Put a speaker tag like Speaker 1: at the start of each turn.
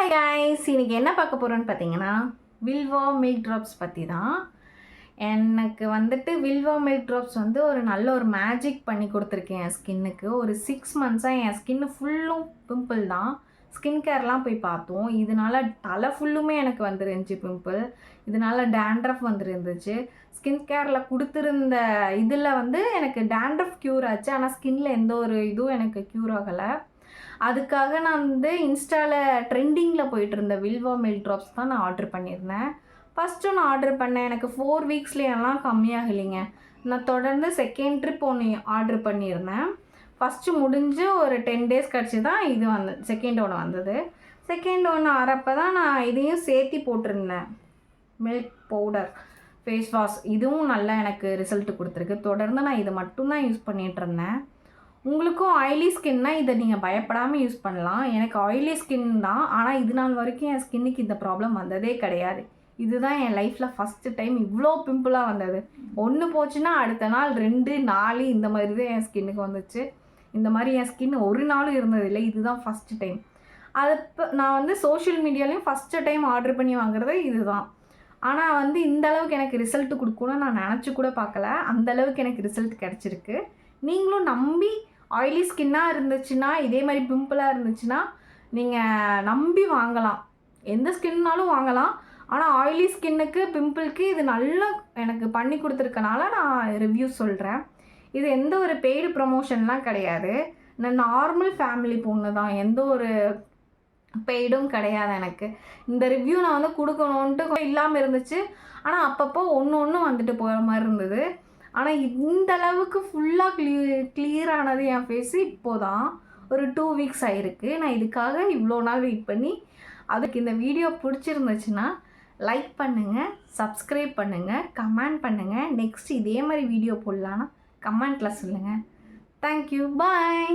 Speaker 1: Hi guys, இன்னைக்கு என்ன பார்க்க போகிறோன்னு பார்த்தீங்கன்னா வில்வா மில்க் ட்ராப்ஸ் பற்றி தான். எனக்கு வந்துட்டு வில்வா மில்க் ட்ராப்ஸ் வந்து ஒரு நல்ல ஒரு மேஜிக் பண்ணி கொடுத்துருக்கேன் என் ஸ்கின்னுக்கு. ஒரு 6 மந்த்ஸாக என் ஸ்கின்னு ஃபுல்லும் பிம்பிள் தான். ஸ்கின் கேர்லாம் போய் பார்த்தோம். இதனால தலை ஃபுல்லுமே எனக்கு வந்துருந்துச்சு பிம்பிள். இதனால டேண்ட்ரஃப் வந்துருந்துச்சு. ஸ்கின் கேரில் கொடுத்துருந்த இதில் வந்து எனக்கு டேண்ட்ரஃப் க்யூர் ஆச்சு. ஆனால் ஸ்கின்னில் எந்த ஒரு இதுவும் எனக்கு க்யூர் ஆகலை. அதுக்காக நான் வந்து இன்ஸ்டாவில் ட்ரெண்டிங்கில் போயிட்டு இருந்த வில்வா மில்க் ட்ராப்ஸ் தான் நான் ஆர்டர் பண்ணியிருந்தேன். ஃபஸ்ட்டு நான் ஆர்டர் பண்ணேன், எனக்கு 4 வீக்ஸ்லேயெல்லாம் கம்மியாகலைங்க. நான் தொடர்ந்து செகண்ட் ட்ரிப் ஒன்று ஆர்டர் பண்ணியிருந்தேன். ஃபஸ்ட்டு முடிஞ்சு ஒரு 10 டேஸ் கழிச்சு தான் இது செகண்ட் ஒன்று வந்தது. செகண்ட் ஒன்று ஆறப்போ தான் நான் இதையும் சேர்த்தி போட்டிருந்தேன். மில்க் பவுடர் ஃபேஸ் வாஷ் இதுவும் நல்லா எனக்கு ரிசல்ட் கொடுத்துருக்கு. தொடர்ந்து நான் இது மட்டும்தான் யூஸ் பண்ணிகிட்டு இருந்தேன். உங்களுக்கும் ஆயிலி ஸ்கின்னா இதை நீங்கள் பயப்படாமல் யூஸ் பண்ணலாம். எனக்கு ஆயிலி ஸ்கின் தான், ஆனால் இது நாள் வரைக்கும் என் ஸ்கின்னுக்கு இந்த ப்ராப்ளம் வந்ததே கிடையாது. இதுதான் என் லைஃப்பில் ஃபஸ்ட்டு டைம் இவ்வளோ பிம்பிளாக வந்தது. ஒன்று போச்சுன்னா அடுத்த நாள் 2, 4 இந்த மாதிரி தான் என் ஸ்கின்னுக்கு வந்துச்சு. இந்த மாதிரி என் ஸ்கின் ஒரு நாளும் இருந்ததில்லை. இதுதான் ஃபஸ்ட்டு டைம். அது இப்போ நான் வந்து சோஷியல் மீடியாலையும் ஃபஸ்ட்டு டைம் ஆர்டர் பண்ணி வாங்குறது இதுதான். ஆனால் வந்து இந்த அளவுக்கு எனக்கு ரிசல்ட் கொடுக்கணும்னு நான் நினச்சி கூட பார்க்கல. அந்தளவுக்கு எனக்கு ரிசல்ட் கிடச்சிருக்கு. நீங்களும் நம்பி ஆயிலி ஸ்கின்னாக இருந்துச்சுன்னா, இதே மாதிரி பிம்பிளாக இருந்துச்சுன்னா நீங்கள் நம்பி வாங்கலாம். எந்த ஸ்கின்னாலும் வாங்கலாம். ஆனால் ஆயிலி ஸ்கின்னுக்கு பிம்பிளுக்கு இது நல்லா எனக்கு பண்ணி கொடுத்துருக்கனால நான் ரிவ்யூ சொல்கிறேன். இது எந்த ஒரு பெய்டு ப்ரமோஷன்லாம் கிடையாது. நான் நார்மல் ஃபேமிலி பொண்ணு தான், எந்த ஒரு பெய்டும் கிடையாது எனக்கு. இந்த ரிவ்யூ நான் வந்து கொடுக்கணுன்ட்டு இல்லாமல் இருந்துச்சு. ஆனால் அப்பப்போ ஒன்று வந்துட்டு போகிற மாதிரி இருந்தது. ஆனால் இந்த அளவுக்கு ஃபுல்லாக கிளியரானது என் ஃபேஸு இப்போதான் ஒரு 2 வீக்ஸ் ஆகிருக்கு. நான் இதுக்காக இவ்வளோ நாள் வெயிட் பண்ணி. அதுக்கு இந்த வீடியோ பிடிச்சிருந்துச்சுன்னா லைக் பண்ணுங்கள், சப்ஸ்கிரைப் பண்ணுங்கள், கமெண்ட் பண்ணுங்கள். நெக்ஸ்ட் இதே மாதிரி வீடியோ போடலான்னா கமெண்ட்டில் சொல்லுங்கள். தேங்க்யூ, பாய்.